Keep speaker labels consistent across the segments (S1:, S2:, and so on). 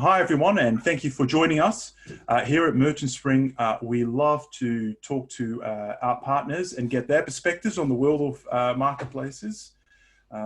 S1: Hi, everyone, and thank you for joining us. Here at Merchant Spring, we love to talk to our partners and get their perspectives on the world of marketplaces.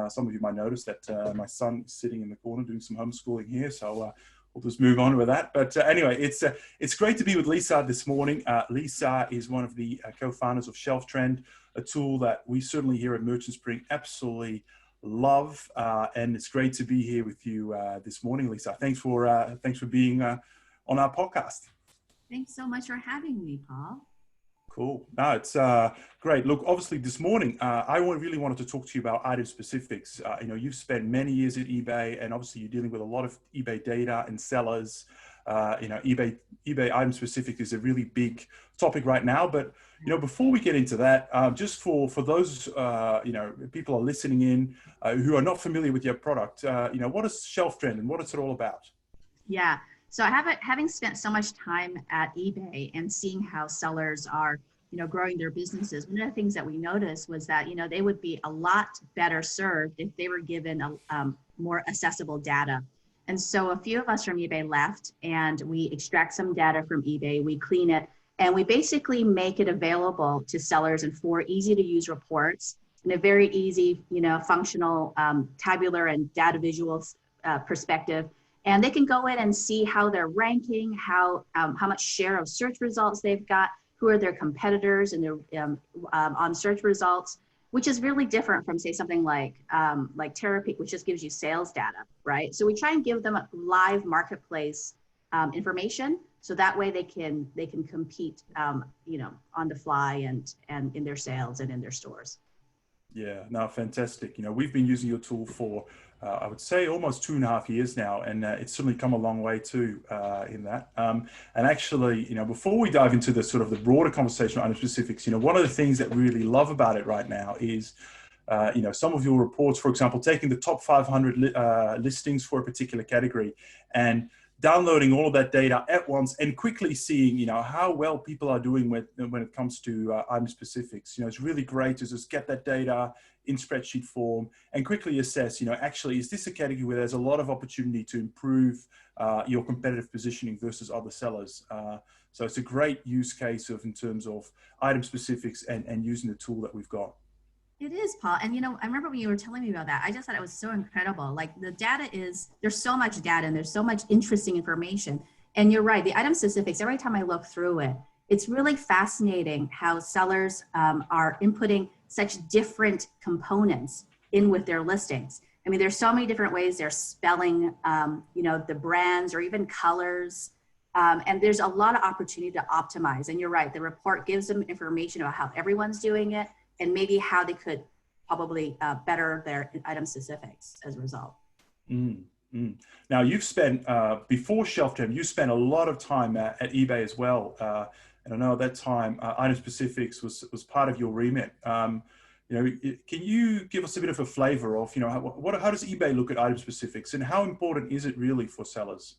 S1: Some of you might notice that my son is sitting in the corner doing some homeschooling here, so we'll just move on with that. But anyway, it's great to be with Lisa this morning. Lisa is one of the co-founders of Shelftrend, a tool that we certainly here at Merchant Spring absolutely love, and it's great to be here with you this morning, Lisa. Thanks for being on our podcast.
S2: Thanks so much for having me, Paul.
S1: Cool. No, it's great. Look, obviously this morning, I really wanted to talk to you about item specifics. You've spent many years at eBay, and obviously you're dealing with a lot of eBay data and sellers. eBay item specific is a really big topic right now. But before we get into that, just for those people are listening in who are not familiar with your product, what is Shelftrend and what is it all about?
S2: Yeah. So having spent so much time at eBay and seeing how sellers are, growing their businesses, one of the things that we noticed was that, they would be a lot better served if they were given more accessible data. And so a few of us from eBay left and we extract some data from eBay, we clean it, and we basically make it available to sellers in 4 easy to use reports in a very easy, functional, tabular and data visual perspective. And they can go in and see how they're ranking, how much share of search results they've got, who are their competitors and their on search results, which is really different from, say, something like Terapeak, which just gives you sales data, right? So we try and give them a live marketplace information, so that way they can compete, on the fly and in their sales and in their stores.
S1: Yeah, no, fantastic. We've been using your tool for, I would say, almost 2.5 years now, and it's certainly come a long way too in that. And actually, before we dive into the sort of the broader conversation on item specifics, one of the things that we really love about it right now is, some of your reports, for example, taking the top 500 listings for a particular category and downloading all of that data at once and quickly seeing, how well people are doing when it comes to item specifics. It's really great to just get that data in spreadsheet form and quickly assess, actually, is this a category where there's a lot of opportunity to improve your competitive positioning versus other sellers? So it's a great use case in terms of item specifics and using the tool that we've got.
S2: It is, Paul. And, I remember when you were telling me about that, I just thought it was so incredible. Like the data there's so much data and there's so much interesting information. And you're right, the item specifics, every time I look through it, it's really fascinating how sellers are inputting such different components in with their listings. I mean, there's so many different ways they're spelling, the brands or even colors. And there's a lot of opportunity to optimize. And you're right, the report gives them information about how everyone's doing it and maybe how they could probably better their item specifics as a result.
S1: Now, you've spent, before Shelftrend, you spent a lot of time at eBay as well. And I know at that time, item specifics was part of your remit. Can you give us a bit of a flavor of, how does eBay look at item specifics and how important is it really for sellers?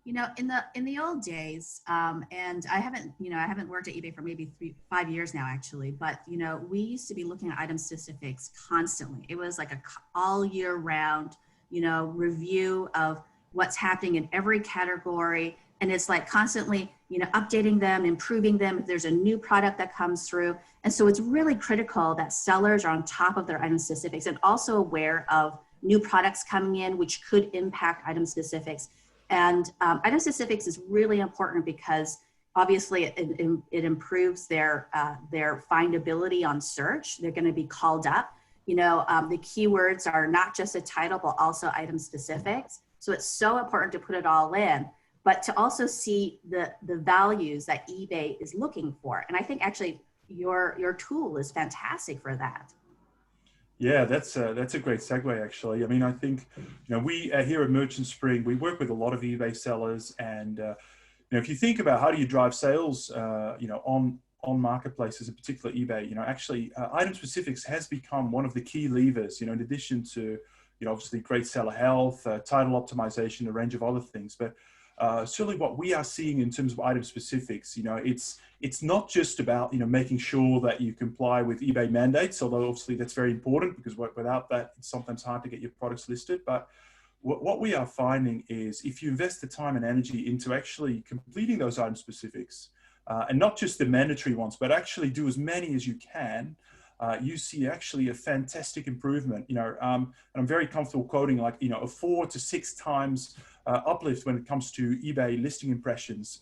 S2: In the old days, and I haven't worked at eBay for maybe 5 years now, actually, but, we used to be looking at item specifics constantly. It was like a all year round, review of what's happening in every category. And it's like constantly, updating them, improving them if there's a new product that comes through. And so it's really critical that sellers are on top of their item specifics and also aware of new products coming in, which could impact item specifics. And item specifics is really important because obviously it improves their findability on search. They're going to be called up. The keywords are not just a title, but also item specifics. So it's so important to put it all in, but to also see the values that eBay is looking for. And I think actually your tool is fantastic for that.
S1: Yeah, that's a great segue, actually. I mean, I think, we here at Merchant Spring, we work with a lot of eBay sellers. And, if you think about how do you drive sales, on marketplaces, in particular eBay, actually item specifics has become one of the key levers, in addition to, obviously great seller health, title optimization, a range of other things. But certainly what we are seeing in terms of item specifics, it's not just about, making sure that you comply with eBay mandates, although obviously that's very important because without that, it's sometimes hard to get your products listed. But what we are finding is if you invest the time and energy into actually completing those item specifics, and not just the mandatory ones, but actually do as many as you can, you see actually a fantastic improvement. And I'm very comfortable quoting like, a 4 to 6 times uplift when it comes to eBay listing impressions,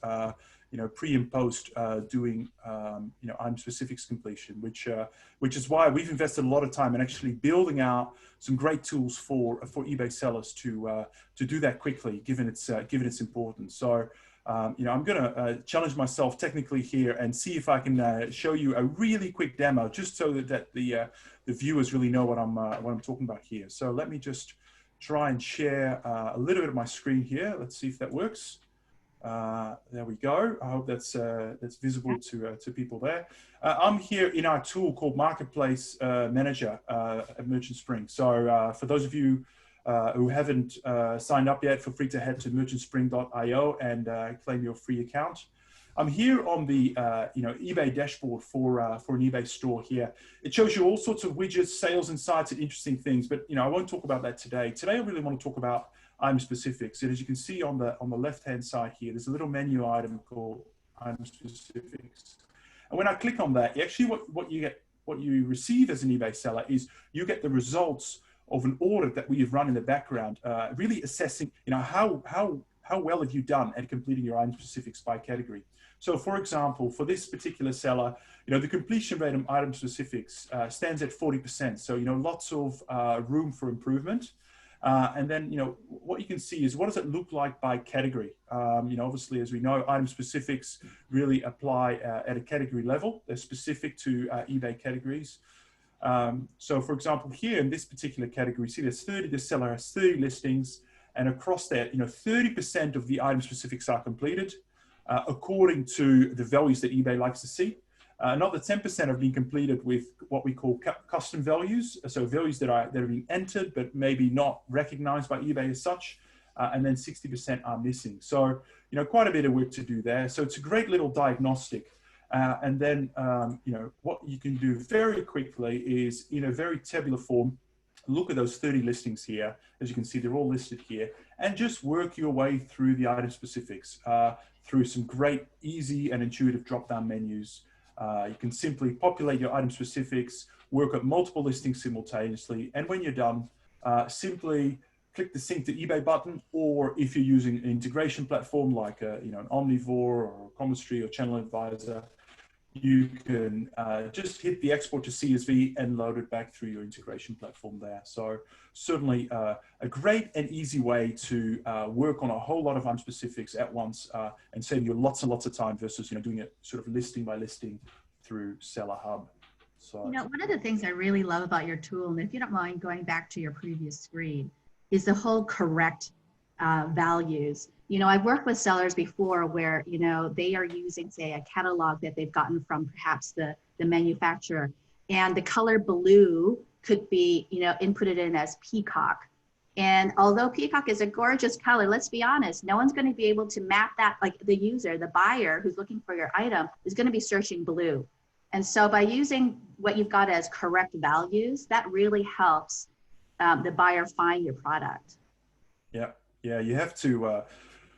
S1: pre and post doing, item specifics completion, which is why we've invested a lot of time in actually building out some great tools for eBay sellers to do that quickly, given its importance. So, I'm going to challenge myself technically here and see if I can show you a really quick demo, just so that the viewers really know what I'm talking about here. So let me just try and share a little bit of my screen here. Let's see if that works. There we go. I hope that's visible to people there. I'm here in our tool called Marketplace Manager at Merchant Spring. So for those of you who haven't signed up yet, feel free to head to merchantspring.io and claim your free account. I'm here on the eBay dashboard for an eBay store here. It shows you all sorts of widgets, sales insights, and interesting things. But I won't talk about that today. Today, I really want to talk about item specifics. And as you can see on the left-hand side here, there's a little menu item called item specifics. And when I click on that, actually, what you receive as an eBay seller is you get the results of an audit that we have run in the background, really assessing, how well have you done at completing your item specifics by category. So, for example, for this particular seller, the completion rate on item specifics stands at 40%. So, lots of room for improvement. And then, what you can see is what does it look like by category? Obviously, as we know, item specifics really apply at a category level. They're specific to eBay categories. So for example, here in this particular category, see the seller has 30 listings, and across that, 30% of the item specifics are completed according to the values that eBay likes to see. Another 10% have been completed with what we call custom values, so values that are being entered but maybe not recognized by eBay as such, and then 60% are missing. So quite a bit of work to do there. So it's a great little diagnostic. And then, what you can do very quickly is, in a very tabular form, look at those 30 listings here. As you can see, they're all listed here, and just work your way through the item specifics through some great, easy and intuitive drop-down menus. You can simply populate your item specifics, work at multiple listings simultaneously, and when you're done, simply click the Sync to eBay button, or if you're using an integration platform like an Omnivore or Commerce or Channel Advisor, you can just hit the export to CSV and load it back through your integration platform there. So certainly a great and easy way to work on a whole lot of item specifics at once and save you lots and lots of time versus doing it sort of listing by listing through Seller Hub. So
S2: one of the things I really love about your tool, and if you don't mind going back to your previous screen, is the whole correct values. I've worked with sellers before where, they are using, say, a catalog that they've gotten from perhaps the manufacturer, and the color blue could be, inputted in as peacock. And although peacock is a gorgeous color, let's be honest, no one's going to be able to map that, like the user, the buyer who's looking for your item is going to be searching blue. And so by using what you've got as correct values, that really helps the buyer find your product.
S1: Yeah, you have to,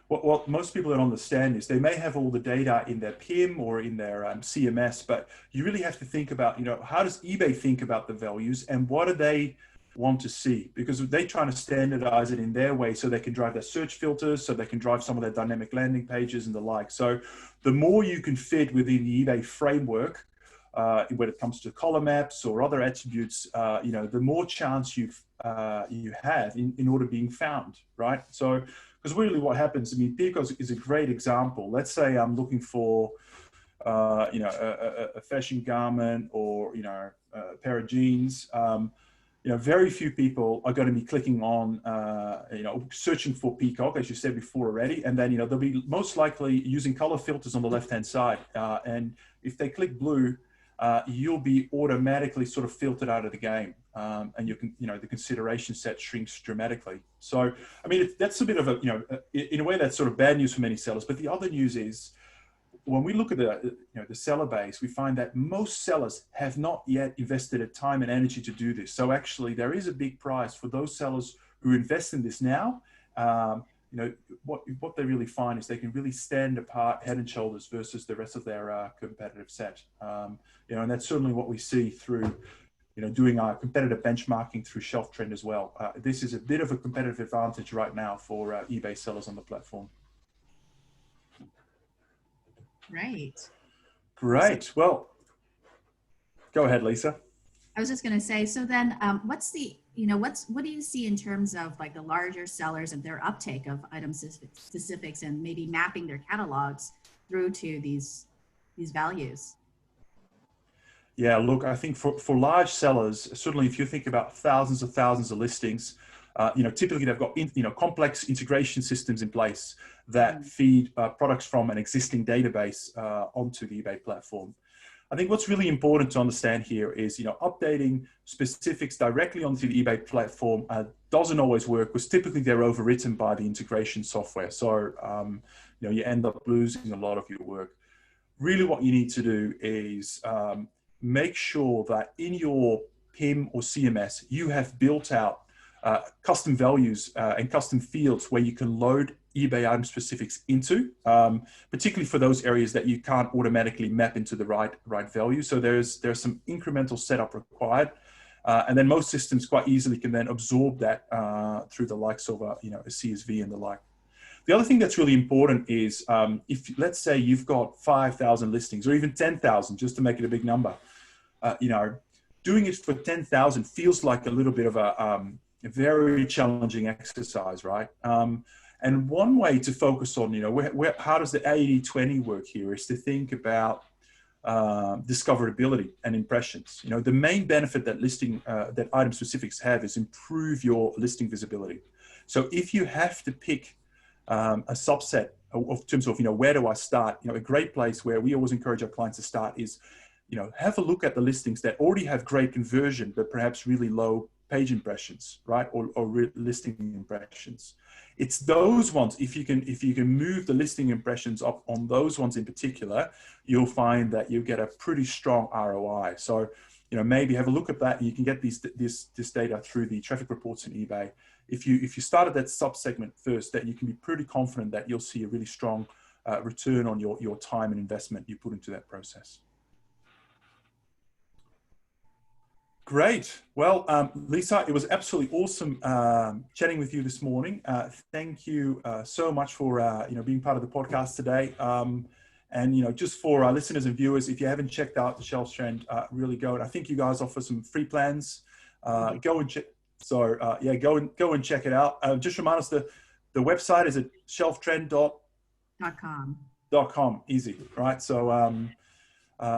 S1: what most people don't understand is they may have all the data in their PIM or in their CMS, but you really have to think about, how does eBay think about the values and what do they want to see? Because they're trying to standardize it in their way so they can drive their search filters, so they can drive some of their dynamic landing pages and the like. So the more you can fit within the eBay framework, when it comes to color maps or other attributes, the more chance you have in order being found, right? So, because really what happens, peacock is a great example. Let's say I'm looking for, a fashion garment or, a pair of jeans. Very few people are going to be clicking on, searching for peacock, as you said before already. And then, they'll be most likely using color filters on the left-hand side. And if they click blue, you'll be automatically sort of filtered out of the game, and you can, the consideration set shrinks dramatically. So, that's a bit of in a way, that's sort of bad news for many sellers. But the other news is, when we look at the seller base, we find that most sellers have not yet invested the time and energy to do this. So actually, there is a big prize for those sellers who invest in this now, you know, what they really find is they can really stand apart head and shoulders versus the rest of their competitive set. You know, and that's certainly what we see through, you know, doing our competitive benchmarking through Shelftrend as well. This is a bit of a competitive advantage right now for eBay sellers on the platform.
S2: Right.
S1: Great. Well, go ahead, Lisa.
S2: I was just going to say, so then what's the, you know, what do you see in terms of like the larger sellers and their uptake of item specifics and maybe mapping their catalogs through to these values?
S1: Yeah, look, I think for large sellers, certainly if you think about thousands of listings, you know, typically they've got complex integration systems in place that feed products from an existing database onto the eBay platform. I think what's really important to understand here is, you know, updating specifics directly onto the eBay platform doesn't always work because typically they're overwritten by the integration software. So, you know, you end up losing a lot of your work. Really what you need to do is make sure that in your PIM or CMS, you have built out custom values and custom fields where you can load eBay item specifics into, particularly for those areas that you can't automatically map into the right value. So there's some incremental setup required. And then most systems quite easily can then absorb that through the likes of you know, a CSV and the like. The other thing that's really important is if, let's say you've got 5,000 listings or even 10,000, just to make it a big number, you know, doing it for 10,000 feels like a little bit of a very challenging exercise, right? And one way to focus on, you know, how does the 80-20 work here is to think about discoverability and impressions. You know, the main benefit that that item specifics have is improve your listing visibility. So if you have to pick a subset of terms of, you know, where do I start? You know, a great place where we always encourage our clients to start is, you know, have a look at the listings that already have great conversion, but perhaps really low page impressions, right? Or listing impressions. It's those ones, if you can move the listing impressions up on those ones in particular, you'll find that you get a pretty strong ROI. So, you know, maybe have a look at that and you can get this data through the traffic reports in eBay. If you started that sub-segment first, that you can be pretty confident that you'll see a really strong return on your time and investment you put into that process. Great. Well, Lisa, it was absolutely awesome chatting with you this morning. Thank you so much for you know, being part of the podcast today. And you know, just for our listeners and viewers, if you haven't checked out the Shelftrend, really go. And I think you guys offer some free plans. Go and check. So yeah, go and check it out. Just remind us the website is at shelftrend.com. Easy, right? So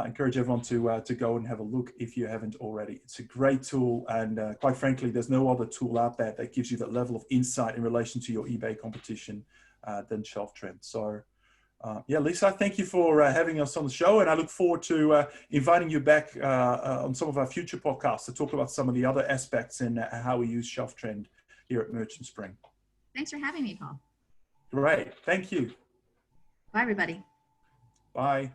S1: encourage everyone to go and have a look if you haven't already. It's a great tool, and quite frankly, there's no other tool out there that gives you that level of insight in relation to your eBay competition than Shelftrend. So yeah, Lisa, thank you for having us on the show, and I look forward to inviting you back on some of our future podcasts to talk about some of the other aspects and how we use Shelftrend here at Merchant Spring.
S2: Thanks for having me, Paul.
S1: Great. Thank you.
S2: Bye, everybody.
S1: Bye.